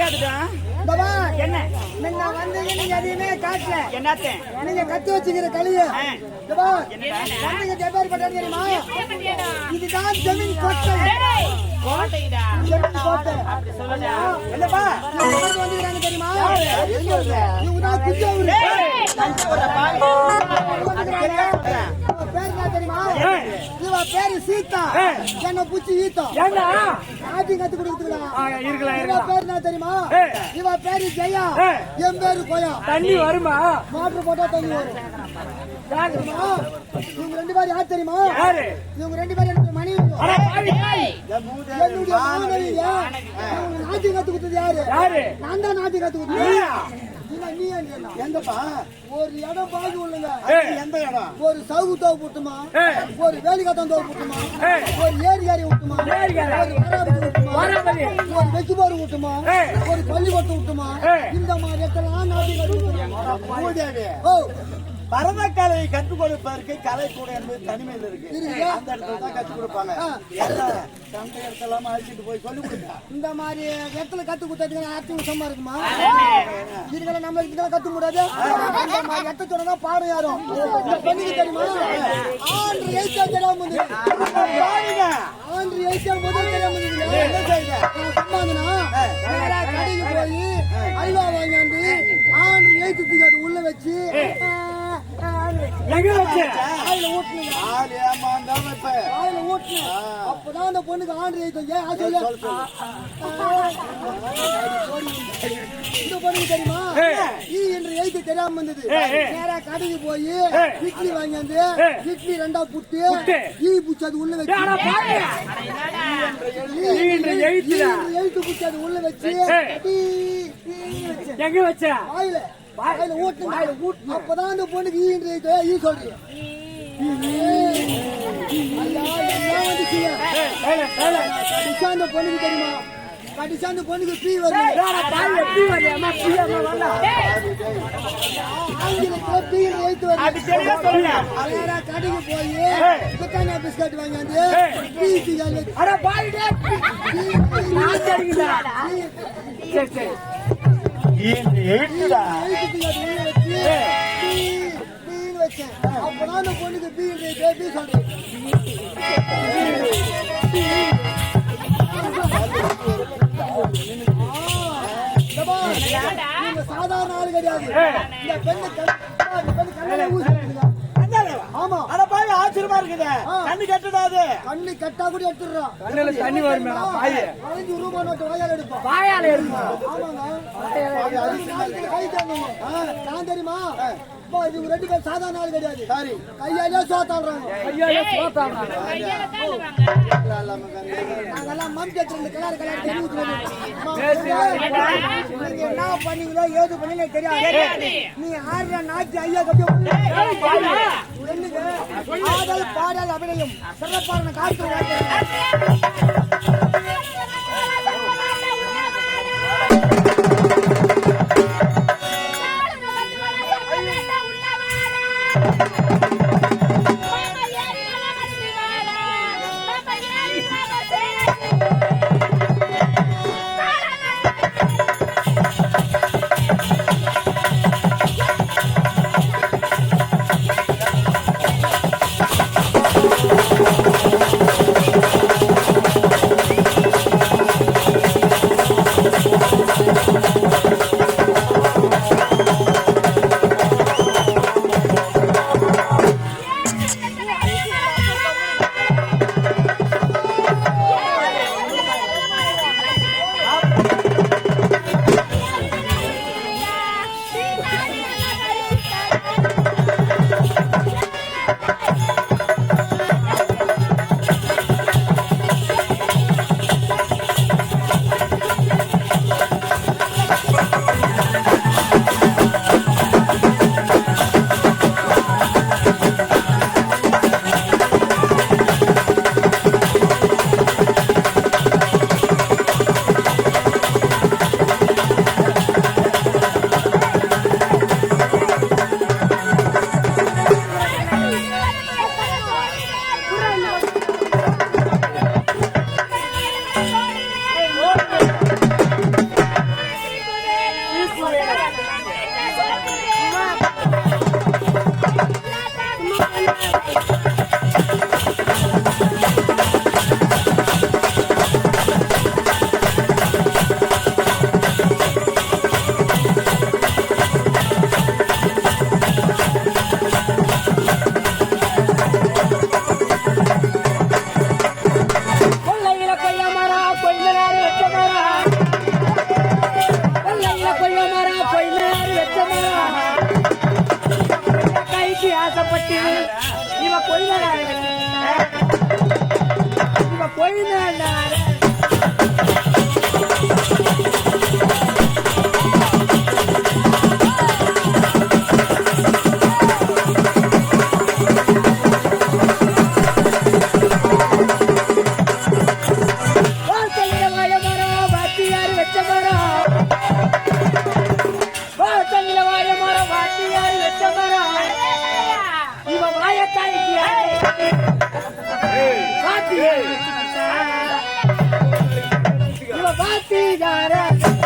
தெரியாதுடா. என்ன நீங்க வந்து நீங்க எதையுமே காட்டல. என்னத்தேன் நீங்க கத்து வச்சுக்கிற களிய தெரியுமா? இதுதான் ஜமீன் கோட்டை. என்னப்பா வந்துக்கிறாங்க தெரியுமா? இவங்கதான் குஞ்சவரு. பேர் என்ன தெரியுமா? இவ பேரு சீதா. என்ன பூச்சி ஈத்தா ஆட்டி கத்து கொடுத்துக்கலாம். பேர் என்ன தெரியுமா? இவ பேரு ஜெயா. என் பேரு கோயா. தண்ணி வருமா? மோட்டர் போட்டா தண்ணி வரும். இவங்க ரெண்டு பேரும் யார் தெரியுமா? இவங்க ரெண்டு பேரும் எனக்கு மனைவி. என்னுடைய மாணவியா நாட்டி கத்து கொடுத்தது யாரு? நான் தான் நாட்டி கத்து கொடுத்தேன். எங்கப்பா ஒரு இடம் பாக்கி உள்ளங்க. எந்த இடம்? ஒரு சவுகு தோவு போட்டுமா, ஒரு வேலிகாத்தம் தோவு போட்டுமா, ஒரு ஏரியாரி விட்டுமா, ஒரு வெச்சுபாரு விட்டுமா, ஒரு பள்ளிக்கூட்டம் விட்டுமா, இந்த மாதிரி இடத்தெல்லாம் நாட்டி கத்து. பரதக்கலையை கற்றுக் கொடுப்பதற்கு கலை கூட என்பது தனிமையில் இருக்கு. அந்த இடத்துல தான் கற்றுக் கொடுப்பாங்க. அந்த இடத்தெல்லாம் அழைச்சிட்டு போய் சொல்லி கொடுத்தா இந்த மாதிரி இடத்துல கத்து கொடுத்ததுக்கு அர்த்தமா இருக்குமா? இதுகளை நம்ம இதுக்கெல்லாம் கத்துக்க கூடாது. இந்த மாதிரி இடத்த சொன்னா பாடம் யாரும் பண்ணிக்கு தெரியுமா? ஆண்டு எழுத்தா தெரியாம ஆண்டு எழுத்தா முதல் தெரியாம கடைக்கு போய் அல்வா வாங்கி ஆண்டு எழுத்துக்கு அது உள்ள வச்சு அப்பதான் அந்த பொண்ணுக்கு ஆண்டு இந்த பொண்ணுக்கு தெரியுமா? என்று எழுத்து தெரியாம வந்தது. நேரா கடைக்கு போய் இட்லி வாங்கி வந்து இட்லி ரெண்டா புட்டு ஈ புச்சு அது உள்ள வச்சு எழுத்து புச்சு அது உள்ள வச்சு எங்க வச்ச வாயில ஊட்டு. அப்பதான் அந்த பொண்ணுக்கு ஈ சொல்றீங்க. அந்த பொண்ணுக்கு தெரியுமா? கடிச்சா அந்த பொண்ணுக்கு ஃப்ரீ வருது. கடைக்கு போய் பிரிட்டானியா பிஸ்கட் வாங்கி வந்து அப்பதான் அந்த பொண்ணுக்கு பி சொல்றேன். சாதாரண ஆளு கிடையாது. இந்த பெண்ணு கண்ணை ஊசி. ஆமா ஆச்சரியமா இருக்குது. கண்ணு கட்டுடாது. கண்ணு கட்டா கூட எடுத்துடுறான். கண்ணுல தண்ணி வருமே. 5 ரூபாய் நோட்டு வாயால எடுப்பான். வாயால எடுப்பான். நான் தெரியுமா? இது ரெண்டு பேர் சாதாரண ஆள் கிடையாது. கையாலே சோத்தாடுறாங்க. நாங்கெல்லாம் மம்கேட்டு கலர் என்ன பண்ணீங்களோ ஏது பண்ணீங்க தெரியாது. நீ ஆடுற நாட்டு ஐயா கட்டிய ஆடல் பாடல் அபிநயம் சிறப்பான காற்று ஆசைப்பட்டு இவன் போயினாரு பாத்தி